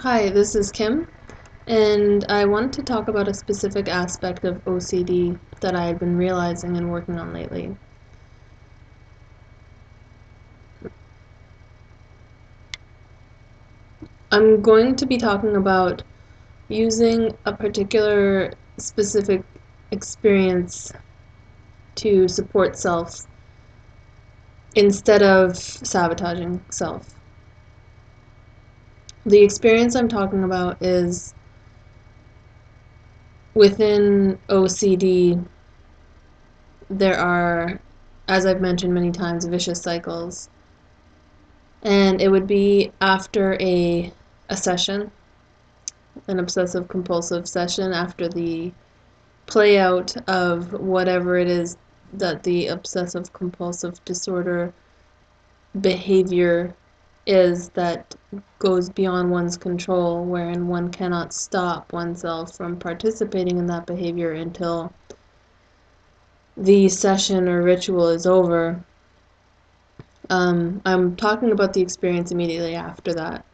Hi, this is Kim, and I wanted to talk about a specific aspect of OCD that I had been realizing and working on lately. I'm going to be talking about using a particular specific experience to support self instead of sabotaging self. The experience I'm talking about is within OCD. There are, as I've mentioned many times, vicious cycles. And it would be after a session, an obsessive compulsive session, after the play out of whatever it is that the obsessive compulsive disorder behavior is that goes beyond one's control, wherein one cannot stop oneself from participating in that behavior until the session or ritual is over. I'm talking about the experience immediately after that.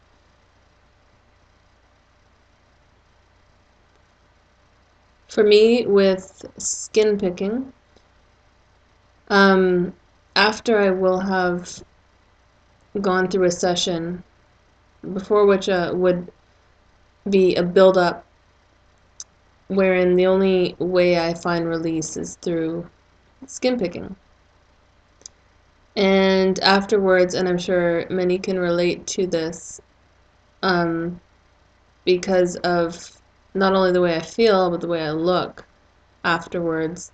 For me, with skin picking, after I will have gone through a session, before which would be a build-up, wherein the only way I find release is through skin picking. And afterwards, and I'm sure many can relate to this, because of not only the way I feel, but the way I look afterwards,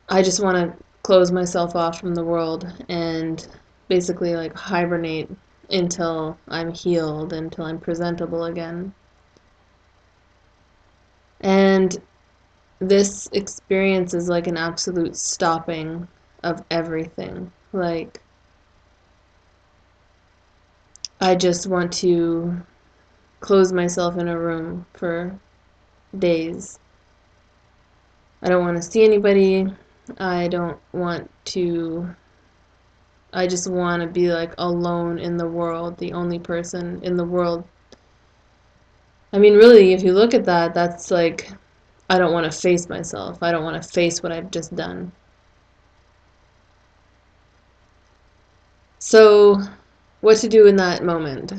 I just want to close myself off from the world and basically like hibernate until I'm healed, until I'm presentable again. And this experience is like an absolute stopping of everything. Like, I just want to close myself in a room for days. I don't want to see anybody. I don't want to. I just want to be like alone in the world, the only person in the world. I mean, really, if you look at that, that's like, I don't want to face myself. I don't want to face what I've just done. So, what to do in that moment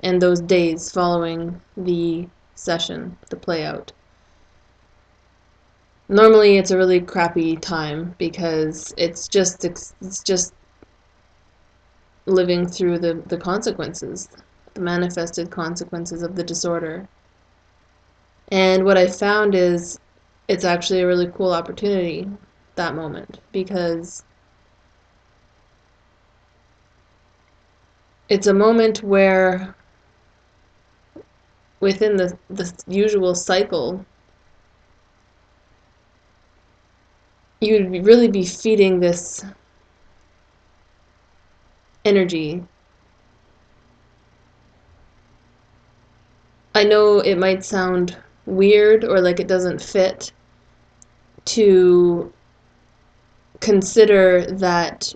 and those days following the session, the play out? Normally, it's a really crappy time because it's just living through the consequences, the manifested consequences of the disorder. And what I found is it's actually a really cool opportunity, that moment, because it's a moment where within the usual cycle, you'd really be feeding this energy. I know it might sound weird or like it doesn't fit to consider that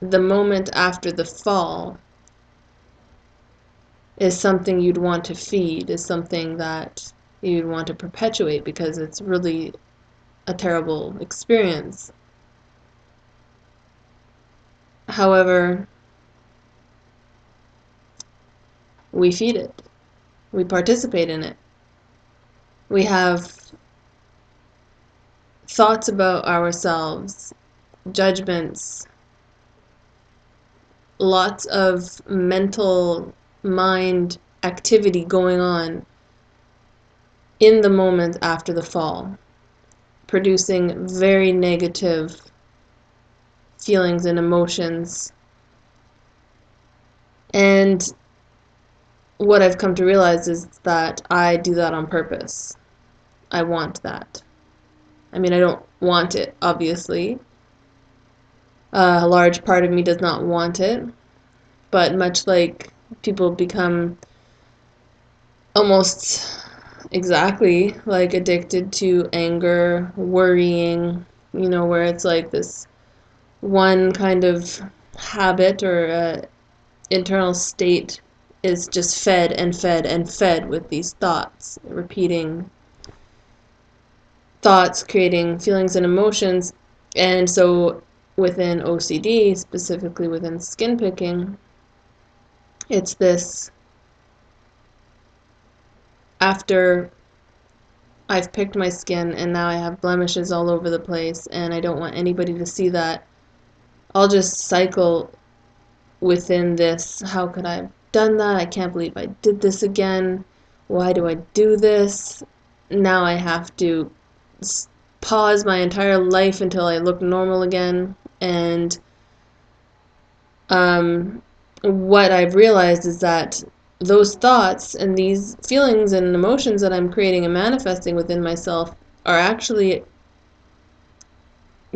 the moment after the fall is something you'd want to feed, is something that you'd want to perpetuate because it's really a terrible experience. However, we feed it. We participate in it. We have thoughts about ourselves, judgments, lots of mental mind activity going on in the moment after the fall, producing very negative feelings and emotions. And what I've come to realize is that I do that on purpose. I want that. I mean, I don't want it, obviously. A large part of me does not want it, but much like people become almost exactly like addicted to anger, worrying, where it's like this one kind of habit or internal state is just fed and fed and fed with these thoughts, repeating thoughts, creating feelings and emotions. And so within OCD, specifically within skin picking, it's this: after I've picked my skin and now I have blemishes all over the place and I don't want anybody to see that, I'll just cycle within this: how could I have done that? I can't believe I did this again. Why do I do this? Now I have to pause my entire life until I look normal again. And what I've realized is that those thoughts and these feelings and emotions that I'm creating and manifesting within myself are actually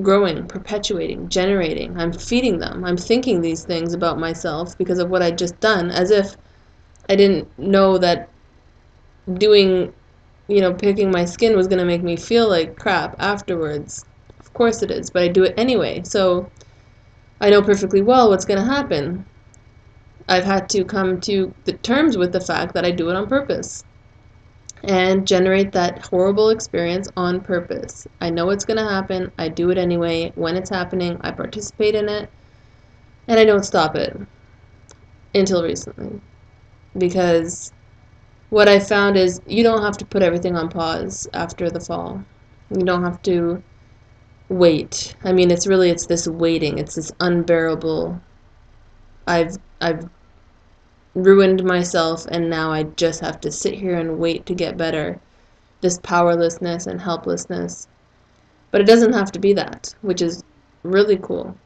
growing, perpetuating, generating. I'm feeding them. I'm thinking these things about myself because of what I'd just done, as if I didn't know that doing, picking my skin was going to make me feel like crap afterwards. Of course it is, but I do it anyway. So I know perfectly well what's going to happen. I've had to come to the terms with the fact that I do it on purpose and generate that horrible experience on purpose. I know it's going to happen. I do it anyway. When it's happening, I participate in it, and I don't stop it until recently. Because what I found is you don't have to put everything on pause after the fall. You don't have to wait. I mean, it's this waiting. It's this unbearable, I've ruined myself and now I just have to sit here and wait to get better. This powerlessness and helplessness. But it doesn't have to be that, which is really cool.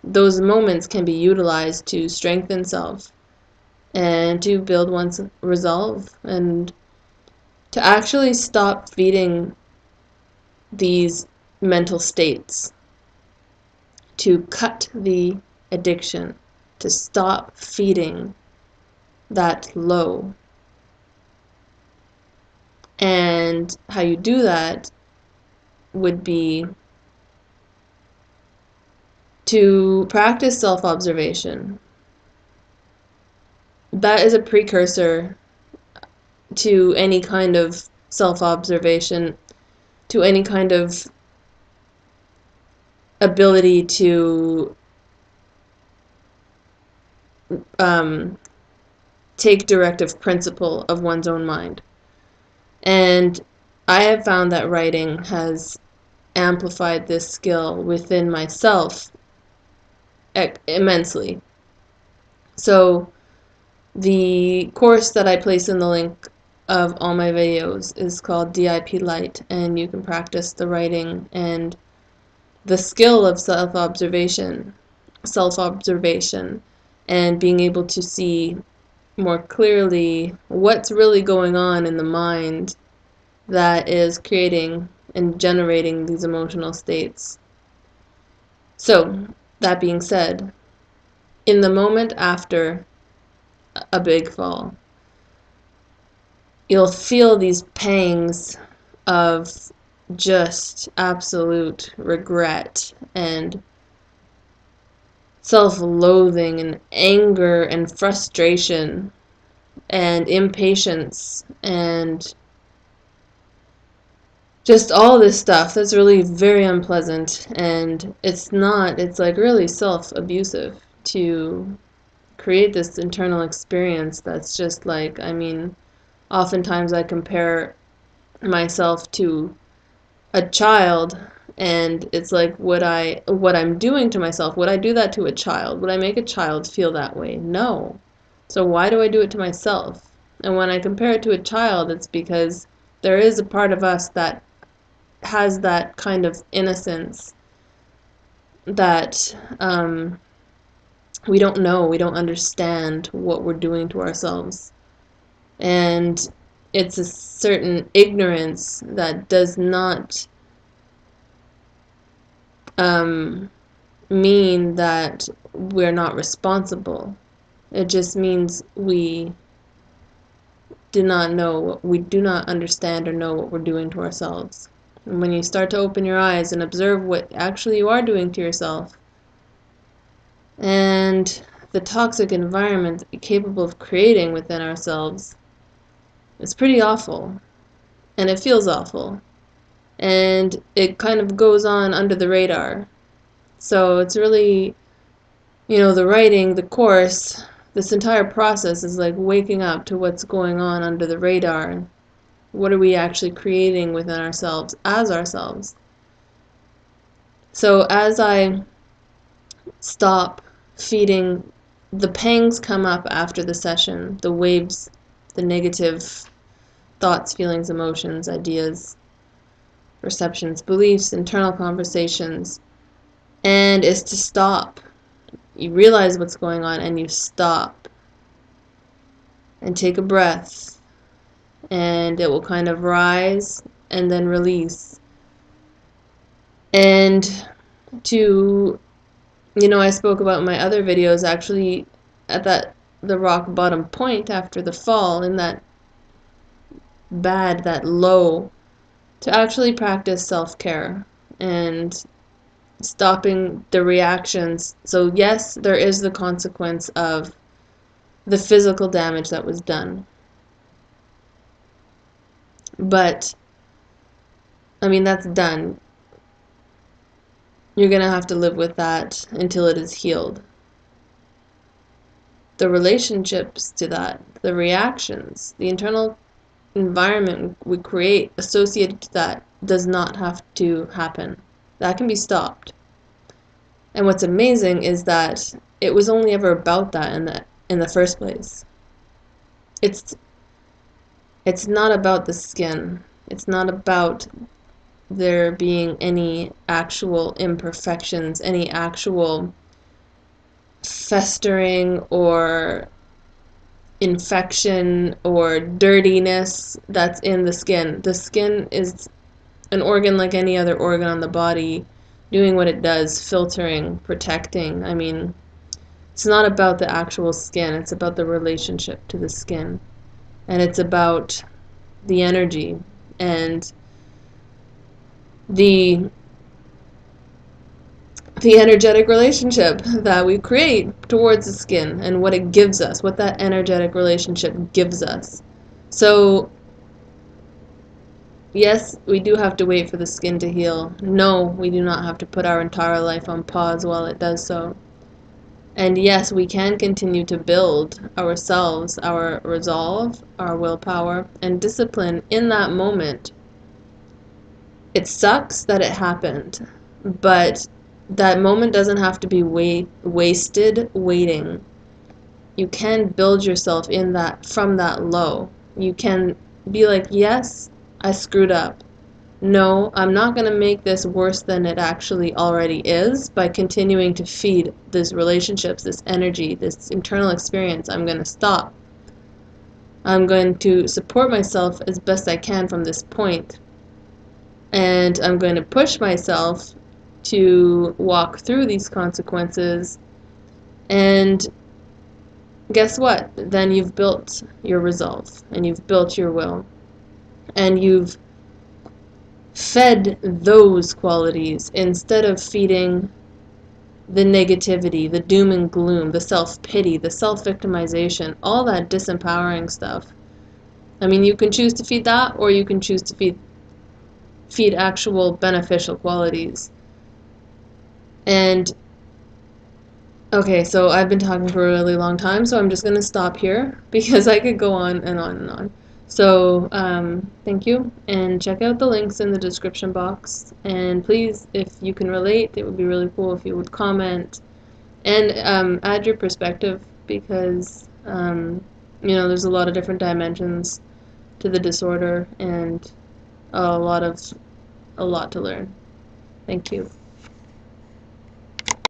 Those moments can be utilized to strengthen self and to build one's resolve and to actually stop feeding these mental states, to cut the addiction, to stop feeding that low. And how you do that would be to practice self-observation. That is a precursor to any kind of self-observation, to any kind of ability to take directive principle of one's own mind. And I have found that writing has amplified this skill within myself immensely. So the course that I place in the link of all my videos is called DIP LITE, and you can practice the writing and the skill of self-observation, and being able to see more clearly what's really going on in the mind that is creating and generating these emotional states. So, that being said, in the moment after a big fall, you'll feel these pangs of just absolute regret and self-loathing and anger and frustration and impatience and just all this stuff that's really very unpleasant. And it's like really self-abusive to create this internal experience that's just like, I mean, oftentimes I compare myself to a child, and it's like, what I'm doing to myself, would I do that to a child? Would I make a child feel that way? No. So why do I do it to myself? And when I compare it to a child, it's because there is a part of us that has that kind of innocence that we don't know, we don't understand what we're doing to ourselves. And it's a certain ignorance that does not mean that we're not responsible. It just means we do not know, we do not understand or know what we're doing to ourselves. And when you start to open your eyes and observe what actually you are doing to yourself, and the toxic environment that we're capable of creating within ourselves is pretty awful. And it feels awful. And it kind of goes on under the radar. So it's really, the writing, the course, this entire process is like waking up to what's going on under the radar. What are we actually creating within ourselves as ourselves? So as I stop feeding, the pangs come up after the session, the waves, the negative thoughts, feelings, emotions, ideas, perceptions, beliefs, internal conversations, and is to stop. You realize what's going on and you stop and take a breath, and it will kind of rise and then release. And I spoke about in my other videos, actually at the rock bottom point after the fall, in that low, to actually practice self-care and stopping the reactions. So yes, there is the consequence of the physical damage that was done. But, that's done. You're going to have to live with that until it is healed. The relationships to that, the reactions, the internal environment we create associated to that does not have to happen. That can be stopped. And what's amazing is that it was only ever about that in the first place. It's not about the skin. It's not about there being any actual imperfections, any actual festering or infection or dirtiness that's in the skin. The skin is an organ like any other organ on the body, doing what it does, filtering, protecting. It's not about the actual skin, it's about the relationship to the skin. And it's about the energy and the energetic relationship that we create towards the skin and what it gives us, what that energetic relationship gives us. So yes, we do have to wait for the skin to heal. No, we do not have to put our entire life on pause while it does so. And yes, we can continue to build ourselves, our resolve, our willpower, and discipline in that moment. It sucks that it happened, but that moment doesn't have to be wasted waiting. You can build yourself from that low. You can be like, yes, I screwed up. No, I'm not going to make this worse than it actually already is by continuing to feed these relationships, this energy, this internal experience. I'm going to stop. I'm going to support myself as best I can from this point. And I'm going to push myself to walk through these consequences. And guess what? Then you've built your resolve and you've built your will. And you've fed those qualities instead of feeding the negativity, the doom and gloom, the self-pity, the self-victimization, all that disempowering stuff. You can choose to feed that, or you can choose to feed actual beneficial qualities. And okay, so I've been talking for a really long time, so I'm just going to stop here because I could go on and on and on. So thank you, and check out the links in the description box. And please, if you can relate, it would be really cool if you would comment and add your perspective, because there's a lot of different dimensions to the disorder and a lot to learn. Thank you.